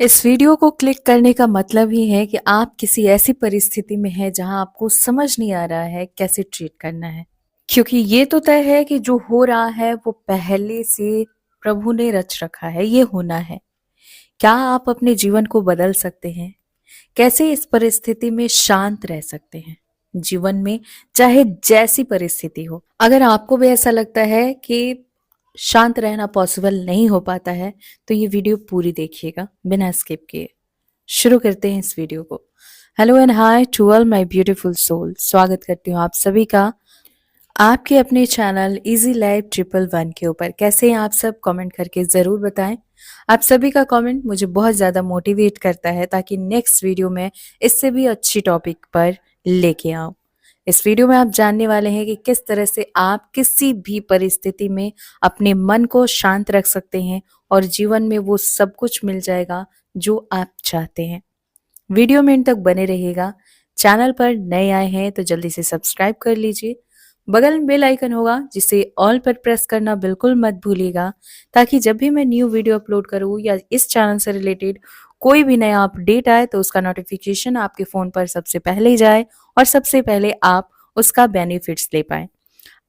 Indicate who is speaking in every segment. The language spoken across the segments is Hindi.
Speaker 1: इस वीडियो को क्लिक करने का मतलब ही है कि आप किसी ऐसी परिस्थिति में हैं जहां आपको समझ नहीं आ रहा है कैसे ट्रीट करना है। क्योंकि ये तो तय है कि जो हो रहा है वो पहले से प्रभु ने रच रखा है, ये होना है। क्या आप अपने जीवन को बदल सकते हैं? कैसे इस परिस्थिति में शांत रह सकते हैं जीवन में, चाहे जैसी परिस्थिति हो? अगर आपको भी ऐसा लगता है कि शांत रहना पॉसिबल नहीं हो पाता है, तो ये वीडियो पूरी देखिएगा बिना स्किप किए। शुरू करते हैं इस वीडियो को। Hello and hi to all my beautiful soul. स्वागत करती हूँ आप सभी का आपके अपने चैनल इजी लाइफ 111 के ऊपर। कैसे हैं आप सब? कमेंट करके ज़रूर बताएं। आप सभी का कमेंट मुझे बहुत ज़्यादा मोटिवेट करता है ताकि नेक्स्ट वीडियो में इससे भी अच्छी टॉपिक पर लेके आऊं। इस वीडियो में आप जानने वाले हैं कि किस तरह से आप किसी भी परिस्थिति में अपने मन को शांत रख सकते हैं और जीवन में वो सब कुछ मिल जाएगा जो आप चाहते हैं। वीडियो में इन तक बने रहिएगा। चैनल पर नए आए हैं तो जल्दी से सब्सक्राइब कर लीजिए। बगल में बेल आइकन होगा जिसे ऑल पर प्रेस करना बिल्कुल मत भूलिएगा, ताकि जब भी मैं न्यू वीडियो अपलोड करूँ या इस चैनल से रिलेटेड कोई भी नया अपडेट आए तो उसका नोटिफिकेशन आपके फ़ोन पर सबसे पहले जाए और सबसे पहले आप उसका बेनिफिट्स ले पाएँ।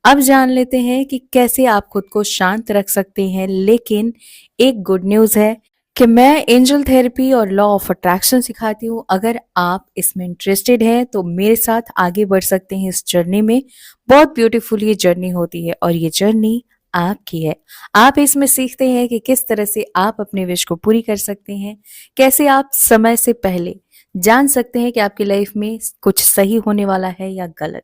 Speaker 1: अब जान लेते हैं कि कैसे आप खुद को शांत रख सकते हैं। लेकिन एक गुड न्यूज़ है कि मैं एंजल थेरेपी और लॉ ऑफ अट्रैक्शन सिखाती हूँ। अगर आप इसमें इंटरेस्टेड हैं तो मेरे साथ आगे बढ़ सकते हैं इस जर्नी में। बहुत ब्यूटीफुल ये जर्नी होती है और ये जर्नी आपकी है। आप इसमें सीखते हैं कि किस तरह से आप अपने विश को पूरी कर सकते हैं, कैसे आप समय से पहले जान सकते हैं कि आपकी लाइफ में कुछ सही होने वाला है या गलत।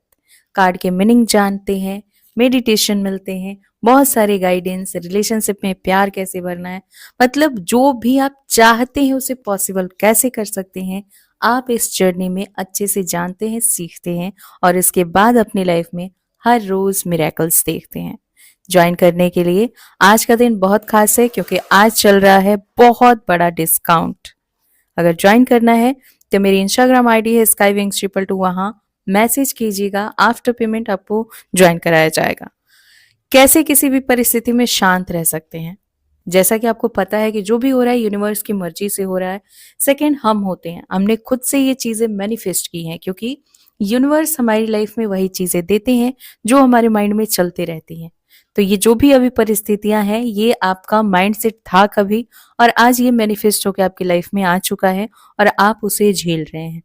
Speaker 1: कार्ड के मीनिंग जानते हैं, मेडिटेशन मिलते हैं, बहुत सारे गाइडेंस, रिलेशनशिप में प्यार कैसे भरना है, मतलब जो भी आप चाहते हैं उसे पॉसिबल कैसे कर सकते हैं, आप इस जर्नी में अच्छे से जानते हैं, सीखते हैं और इसके बाद अपनी लाइफ में हर रोज मिरेकल्स देखते हैं। ज्वाइन करने के लिए आज का दिन बहुत खास है क्योंकि आज चल रहा है बहुत बड़ा डिस्काउंट। अगर ज्वाइन करना है तो मेरी इंस्टाग्राम आईडी है skyWings222, वहां मैसेज कीजिएगा। आफ्टर पेमेंट आपको ज्वाइन कराया जाएगा। कैसे किसी भी परिस्थिति में शांत रह सकते हैं? जैसा कि आपको पता है कि जो भी हो रहा है यूनिवर्स की मर्जी से हो रहा है। सेकंड हम होते हैं, हमने खुद से ये चीजें मैनिफेस्ट की हैं, क्योंकि यूनिवर्स हमारी लाइफ में वही चीजें देते हैं जो हमारे माइंड में चलते रहती हैं। तो ये जो भी अभी परिस्थितियां हैं ये आपका माइंडसेट था कभी, और आज ये मैनिफेस्ट होकर आपकी लाइफ में आ चुका है और आप उसे झेल रहे हैं।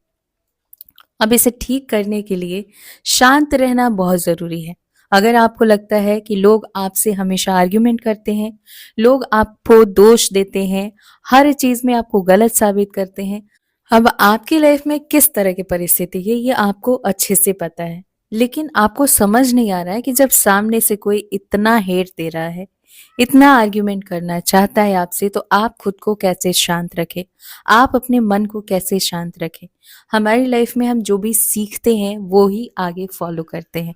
Speaker 1: अब इसे ठीक करने के लिए शांत रहना बहुत ज़रूरी है। अगर आपको लगता है कि लोग आपसे हमेशा आर्ग्यूमेंट करते हैं, लोग आपको दोष देते हैं, हर चीज़ में आपको गलत साबित करते हैं, अब आपकी लाइफ में किस तरह की परिस्थिति है ये आपको अच्छे से पता है। लेकिन आपको समझ नहीं आ रहा है कि जब सामने से कोई इतना हेट दे रहा है, इतना आर्ग्यूमेंट करना चाहता है आपसे, तो आप खुद को कैसे शांत रखें, आप अपने मन को कैसे शांत रखें। हमारी लाइफ में हम जो भी सीखते हैं वो ही आगे फॉलो करते हैं।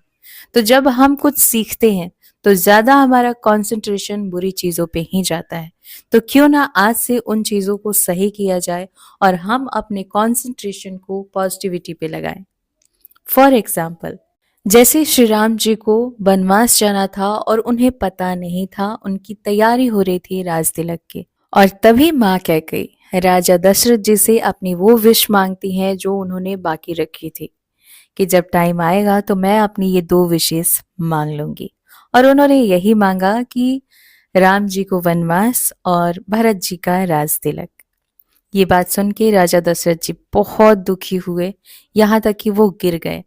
Speaker 1: तो जब हम कुछ सीखते हैं तो ज्यादा हमारा कंसंट्रेशन बुरी चीजों पे ही जाता है। तो क्यों ना आज से उन चीजों को सही किया जाए और हम अपने कंसंट्रेशन को पॉजिटिविटी पे लगाएं। फॉर एग्जाम्पल, जैसे श्री राम जी को वनवास जाना था और उन्हें पता नहीं था, उनकी तैयारी हो रही थी राज तिलक की, और तभी माँ कह गई राजा दशरथ जी से अपनी वो विश मांगती हैं जो उन्होंने बाकी रखी थी कि जब टाइम आएगा तो मैं अपनी ये दो विशेष मांग लूंगी। और उन्होंने यही मांगा कि राम जी को वनवास और भरत जी का राज तिलक। ये बात सुन के राजा दशरथ जी बहुत दुखी हुए, यहाँ तक कि वो गिर गए।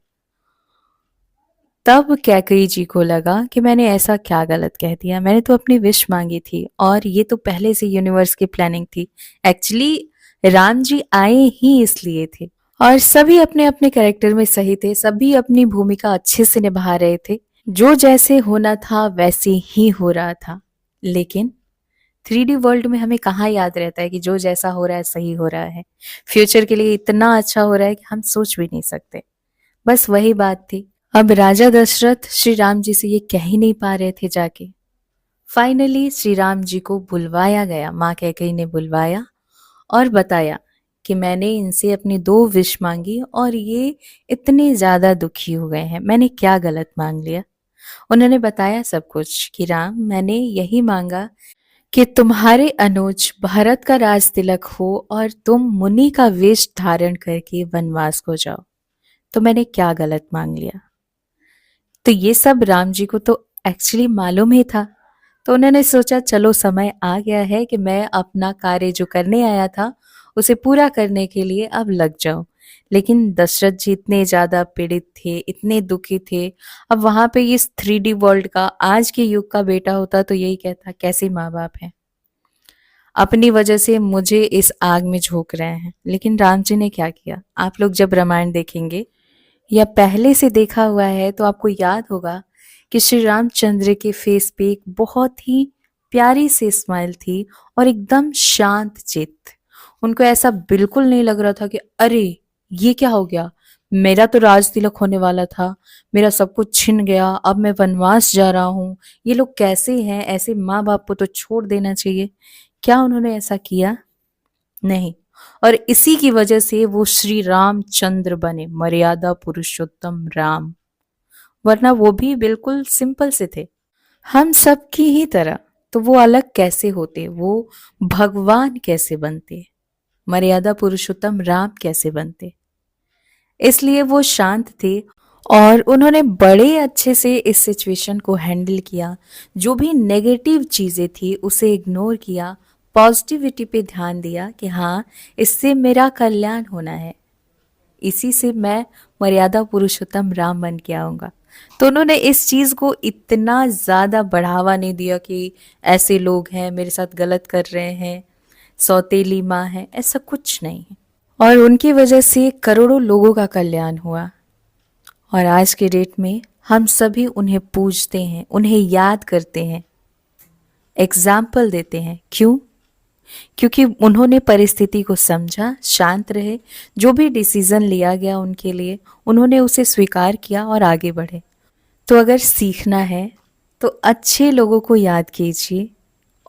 Speaker 1: तब कैकई जी को लगा कि मैंने ऐसा क्या गलत कह दिया, मैंने तो अपनी विश मांगी थी और ये तो पहले से यूनिवर्स की प्लानिंग थी। एक्चुअली राम जी आए ही इसलिए थे और सभी अपने अपने कैरेक्टर में सही थे, सभी अपनी भूमिका अच्छे से निभा रहे थे, जो जैसे होना था वैसे ही हो रहा था। लेकिन 3D वर्ल्ड में हमें कहाँ याद रहता है कि जो जैसा हो रहा है सही हो रहा है। फ्यूचर के लिए इतना अच्छा हो रहा है कि हम सोच भी नहीं सकते। बस वही बात थी। अब राजा दशरथ श्री राम जी से ये कह ही नहीं पा रहे थे जाके। फाइनली श्री राम जी को बुलवाया गया, माँ कैकेयी ने बुलवाया और बताया कि मैंने इनसे अपनी दो विश मांगी और ये इतने ज्यादा दुखी हो गए हैं, मैंने क्या गलत मांग लिया। उन्होंने बताया सब कुछ कि राम, मैंने यही मांगा कि तुम्हारे अनुज भरत का राज तिलक हो और तुम मुनि का वेश धारण करके वनवास को जाओ, तो मैंने क्या गलत मांग लिया? तो ये सब राम जी को तो एक्चुअली मालूम ही था। तो उन्होंने सोचा चलो समय आ गया है कि मैं अपना कार्य जो करने आया था उसे पूरा करने के लिए अब लग जाऊं। लेकिन दशरथ जी इतने ज्यादा पीड़ित थे, इतने दुखी थे। अब वहां पे इस 3D वर्ल्ड का आज के युग का बेटा होता तो यही कहता कैसे माँ बाप हैं, अपनी वजह से मुझे इस आग में झोंक रहे हैं। लेकिन राम जी ने क्या किया, आप लोग जब रामायण देखेंगे या पहले से देखा हुआ है तो आपको याद होगा कि श्री रामचंद्र के फेस पे एक बहुत ही प्यारी सी स्माइल थी और एकदम शांत चित्त। उनको ऐसा बिल्कुल नहीं लग रहा था कि अरे ये क्या हो गया, मेरा तो राज तिलक होने वाला था, मेरा सब कुछ छिन गया, अब मैं वनवास जा रहा हूँ, ये लोग कैसे हैं, ऐसे माँ बाप को तो छोड़ देना चाहिए। क्या उन्होंने ऐसा किया? नहीं। और इसी की वजह से वो श्री रामचंद्र बने, मर्यादा पुरुषोत्तम राम। वरना वो भी बिल्कुल सिंपल से थे, हम सब की ही तरह। तो वो अलग कैसे होते, वो भगवान कैसे बनते, मर्यादा पुरुषोत्तम राम कैसे बनते? इसलिए वो शांत थे और उन्होंने बड़े अच्छे से इस सिचुएशन को हैंडल किया। जो भी नेगेटिव चीजें थी उसे इग्नोर किया, पॉजिटिविटी पे ध्यान दिया कि हाँ इससे मेरा कल्याण होना है, इसी से मैं मर्यादा पुरुषोत्तम राम बन के आऊंगा। तो उन्होंने इस चीज को इतना ज्यादा बढ़ावा नहीं दिया कि ऐसे लोग हैं मेरे साथ गलत कर रहे हैं, सौतेली माँ है, ऐसा कुछ नहीं है। और उनकी वजह से करोड़ों लोगों का कल्याण हुआ। और आज के डेट में हम सभी उन्हें पूजते हैं, उन्हें याद करते हैं, एग्जाम्पल देते हैं। क्यों? क्योंकि उन्होंने परिस्थिति को समझा, शांत रहे, जो भी डिसीजन लिया गया उनके लिए उन्होंने उसे स्वीकार किया और आगे बढ़े। तो अगर सीखना है तो अच्छे लोगों को याद कीजिए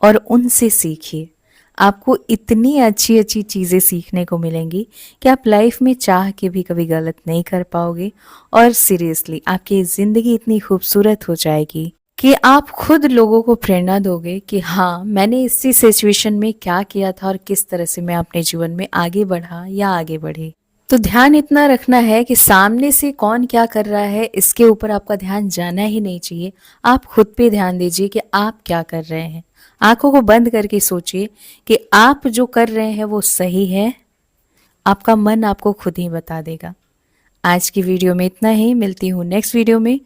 Speaker 1: और उनसे सीखिए। आपको इतनी अच्छी अच्छी चीज़ें सीखने को मिलेंगी कि आप लाइफ में चाह के भी कभी गलत नहीं कर पाओगे। और सीरियसली आपकी ज़िंदगी इतनी खूबसूरत हो जाएगी कि आप खुद लोगों को प्रेरणा दोगे कि हाँ मैंने इसी सिचुएशन में क्या किया था और किस तरह से मैं अपने जीवन में आगे बढ़ा या आगे बढ़ी। तो ध्यान इतना रखना है कि सामने से कौन क्या कर रहा है इसके ऊपर आपका ध्यान जाना ही नहीं चाहिए। आप खुद पे ध्यान दीजिए कि आप क्या कर रहे हैं। आंखों को बंद करके सोचिए कि आप जो कर रहे हैं वो सही है। आपका मन आपको खुद ही बता देगा। आज की वीडियो में इतना ही, मिलती हूँ नेक्स्ट वीडियो में।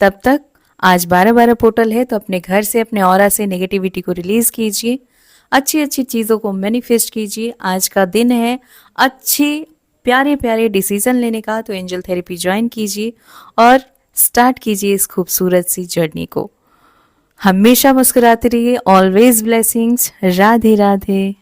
Speaker 1: तब तक आज 12-12 पोर्टल है तो अपने घर से, अपने ऑरा से नेगेटिविटी को रिलीज कीजिए, अच्छी अच्छी चीज़ों को मैनिफेस्ट कीजिए। आज का दिन है अच्छे प्यारे प्यारे डिसीजन लेने का, तो एंजल थेरेपी ज्वाइन कीजिए और स्टार्ट कीजिए इस खूबसूरत सी जर्नी को। हमेशा मुस्कुराते रहिए। Always blessings. राधे राधे।